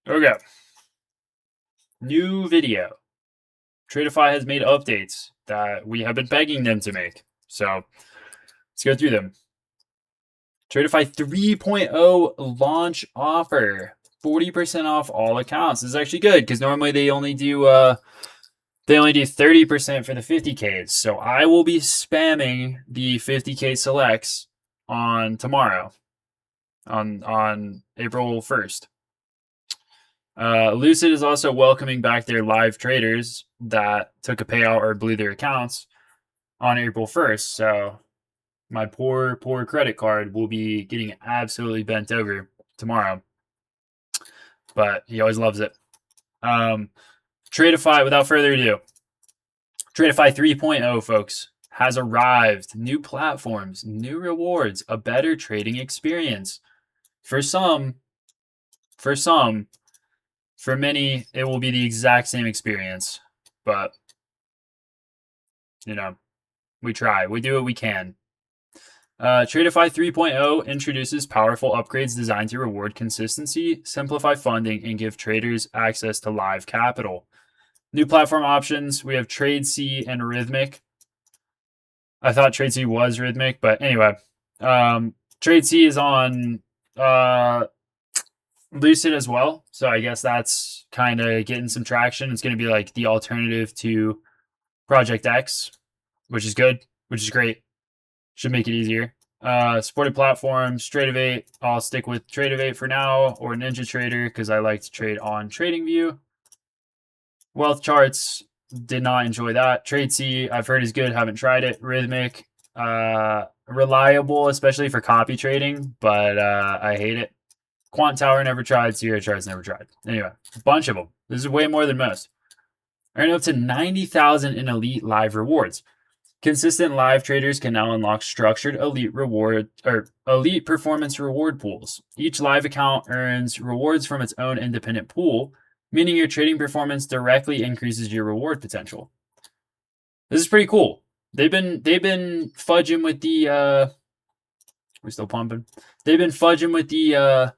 Okay. New video. Tradeify has made updates that we have been begging them to make. So let's go through them. Tradeify 3.0 launch offer. 40% off all accounts. This is actually good because normally they only do 30% for the 50Ks. So I will be spamming the 50K selects on tomorrow, on April 1st. Lucid is also welcoming back their live traders that took a payout or blew their accounts on April 1st. So my poor credit card will be getting absolutely bent over tomorrow. But he always loves it. Tradeify, without further ado, Tradeify 3.0, folks, has arrived. New platforms, new rewards, a better trading experience. For some, for many, it will be the exact same experience. But, you know, we try. We do what we can. Tradeify 3.0 introduces powerful upgrades designed to reward consistency, simplify funding, and give traders access to live capital. New platform options, we have TradeC and Rhythmic. I thought TradeC was Rhythmic, but anyway. TradeC is on Lucid as well, so I guess that's kind of getting some traction. It's going to be like the alternative to Project X, which is good, which is great. Should make it easier. Supported platforms, Tradeify. I'll stick with Tradeify for now, or Ninja Trader, because I like to trade on TradingView. Wealth charts, did not enjoy that. TradeC, I've heard is good, haven't tried it. Rhythmic, reliable, especially for copy trading, but I hate it. Quant Tower, never tried. Sierra Charts, never tried. Anyway, a bunch of them. This is way more than most. Earn up to 90,000 in elite live rewards. Consistent live traders can now unlock structured elite performance reward pools. Each live account earns rewards from its own independent pool, meaning your trading performance directly increases your reward potential. This is pretty cool. They've been fudging with the we're still pumping. They've been fudging with the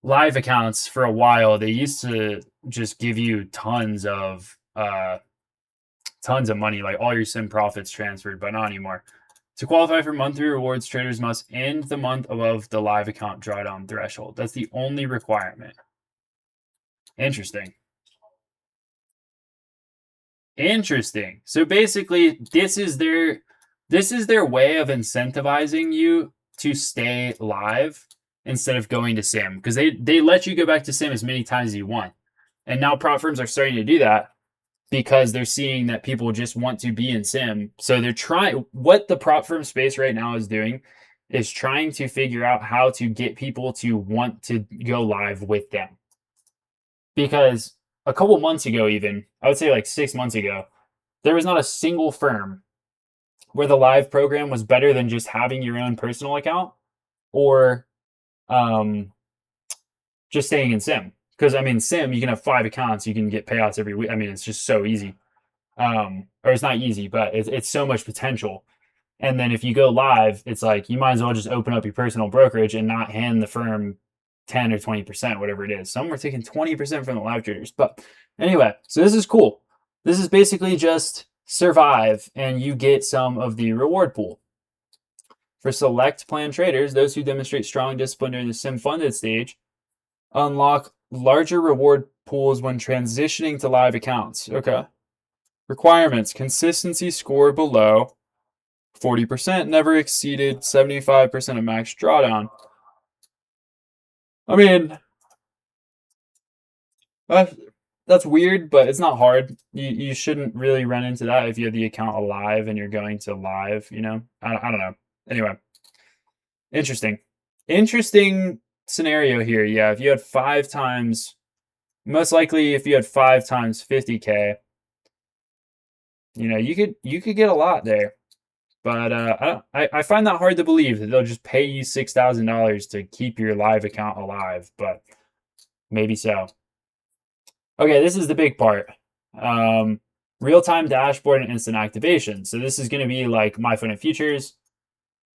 live accounts for a while. They used to just give you tons of money, like all your sim profits transferred, but not anymore. To qualify for monthly rewards, traders must end the month above the live account drawdown threshold. That's the only requirement. Interesting. So basically, this is their way of incentivizing you to stay live instead of going to sim, because they let you go back to sim as many times as you want. And now prop firms are starting to do that because they're seeing that people just want to be in sim. So they're trying, what the prop firm space right now is doing is trying to figure out how to get people to want to go live with them. Because a couple months ago, even, I would say like 6 months ago, there was not a single firm where the live program was better than just having your own personal account or just staying in sim. Because I mean, sim, you can have 5 accounts, you can get payouts every week. I mean, it's just so easy. Or it's not easy, but it's so much potential. And then if you go live, it's like you might as well just open up your personal brokerage and not hand the firm 10 or 20%, whatever it is. Some were taking 20% from the live traders. But anyway, so this is cool. This is basically just survive and you get some of the reward pool. For select plan traders, those who demonstrate strong discipline during the sim funded stage, unlock larger reward pools when transitioning to live accounts. Okay. Requirements: consistency score below 40%, never exceeded 75% of max drawdown. I mean, that's weird, but it's not hard. You shouldn't really run into that if you have the account alive and you're going to live, you know? I don't know. Anyway, interesting scenario here. Yeah, if you had 5 times, most likely if you had 5 times 50K, you know, you could get a lot there. But I find that hard to believe that they'll just pay you $6,000 to keep your live account alive, but maybe so. Okay, this is the big part. Real-time dashboard and instant activation. So this is going to be like MyFund Futures.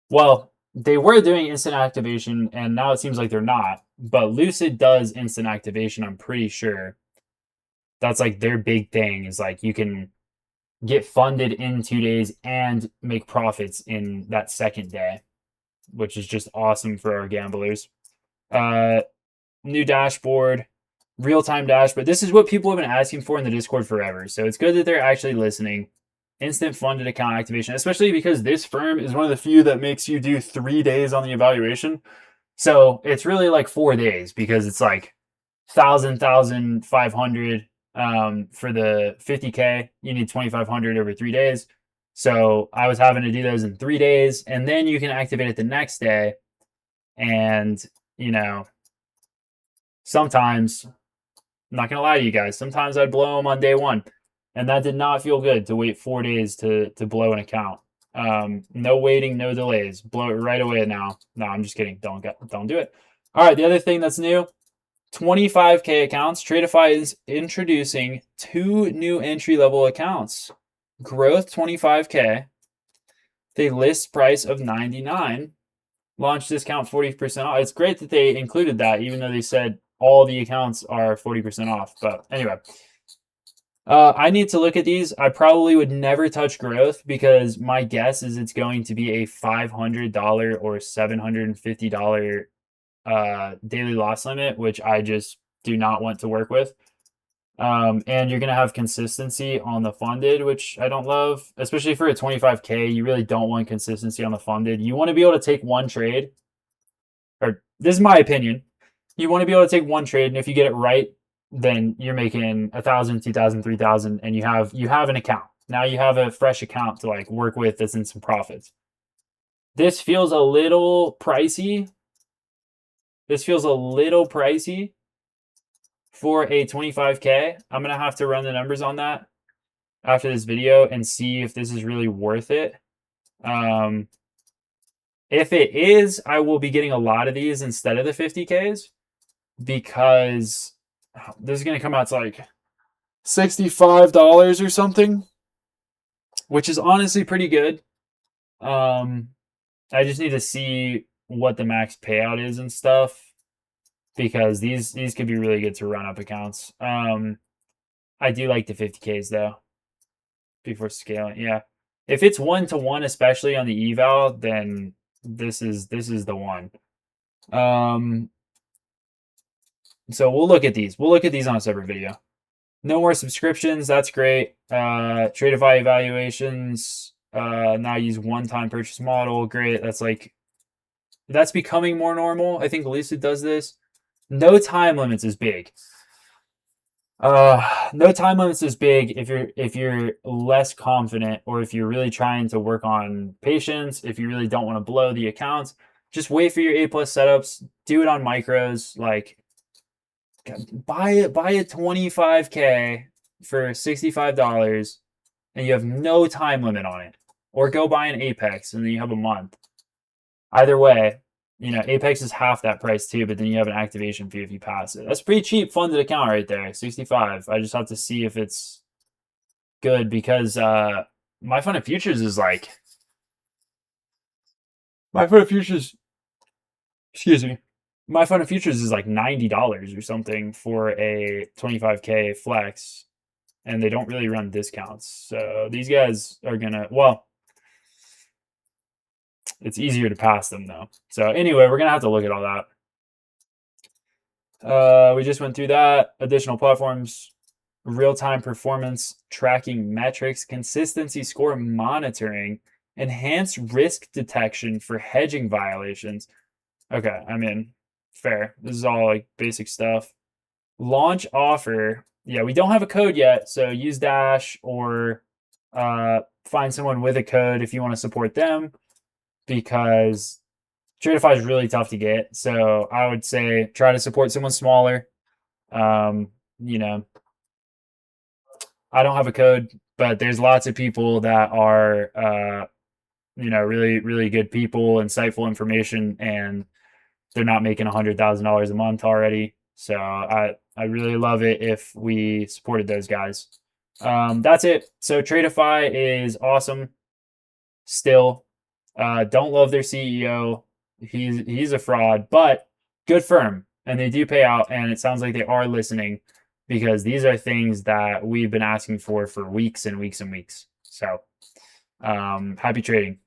Well, they were doing instant activation, and now it seems like they're not. but Lucid does instant activation. I'm pretty sure that's like their big thing is like you can get funded in 2 days and make profits in that second day, which is just awesome for our gamblers. Uh, New dashboard, real time dashboard. This is what people have been asking for in the Discord forever. So it's good that they're actually listening. Instant funded account activation, especially because this firm is one of the few that makes you do 3 days on the evaluation. So it's really like 4 days because it's like 1,500 for the 50K. You need 2,500 over 3 days. So I was having to do those in 3 days, and then you can activate it the next day. And you know, sometimes, I'm not gonna lie to you guys, sometimes I'd blow them on day one, and that did not feel good to wait 4 days to blow an account. No waiting, no delays. Blow it right away now. No, I'm just kidding. Don't do it. All right, the other thing that's new, 25K accounts. Tradeify is introducing 2 new entry-level accounts. Growth 25K. They list price of 99. Launch discount 40% off. It's great that they included that, even though they said all the accounts are 40% off. But anyway, I need to look at these. I probably would never touch growth because my guess is it's going to be a $500 or $750 daily loss limit, which I just do not want to work with. And you're going to have consistency on the funded, which I don't love, especially for a 25K. You really don't want consistency on the funded. You want to be able to take one trade, or this is my opinion. You want to be able to take one trade, and if you get it right, then you're making 1,000, 2,000, 3,000, and you have an account. Now you have a fresh account to like work with that's in some profits. This feels a little pricey. This feels a little pricey for a 25K. I'm going to have to run the numbers on that after this video and see if this is really worth it. If it is, I will be getting a lot of these instead of the 50Ks because this is going to come out to like $65 or something, which is honestly pretty good. I just need to see what the max payout is and stuff because these could be really good to run up accounts. I do like the 50Ks though before scaling. Yeah. If it's 1-to-1, especially on the eval, then this is the one. So we'll look at these. We'll look at these on a separate video. No more subscriptions. That's great. Tradeify evaluations. Now use one-time purchase model. Great. That's becoming more normal. I think Lucid does this. No time limits is big. No time limits is big if you're less confident, or if you're really trying to work on patience, if you really don't want to blow the accounts. Just wait for your A+ setups. Do it on micros. Like, buy a 25K for $65 and you have no time limit on it, or go buy an Apex and then you have a month. Either way, Apex is half that price too, but then you have an activation fee if you pass it. That's pretty cheap funded account right there, 65. I just have to see if it's good because my fund of futures is like my fund of futures is like $90 or something for a 25K flex, and they don't really run discounts. So these guys are gonna, well, it's easier to pass them though. So anyway, we're gonna have to look at all that. We just went through that. Additional platforms, real-time performance tracking metrics, consistency score monitoring, enhanced risk detection for hedging violations. Okay, I'm in. Fair. This is all like basic stuff. Launch offer. Yeah, we don't have a code yet, so use Dash or find someone with a code if you want to support them, because Tradeify is really tough to get. So I would say try to support someone smaller. You know, I don't have a code, but there's lots of people that are really, really good people, insightful information, and they're not making $100,000 a month already. So I really love it if we supported those guys. That's it. So Tradeify is awesome. Still, don't love their CEO. He's a fraud, but good firm. and they do pay out, and it sounds like they are listening because these are things that we've been asking for weeks and weeks and weeks. So happy trading.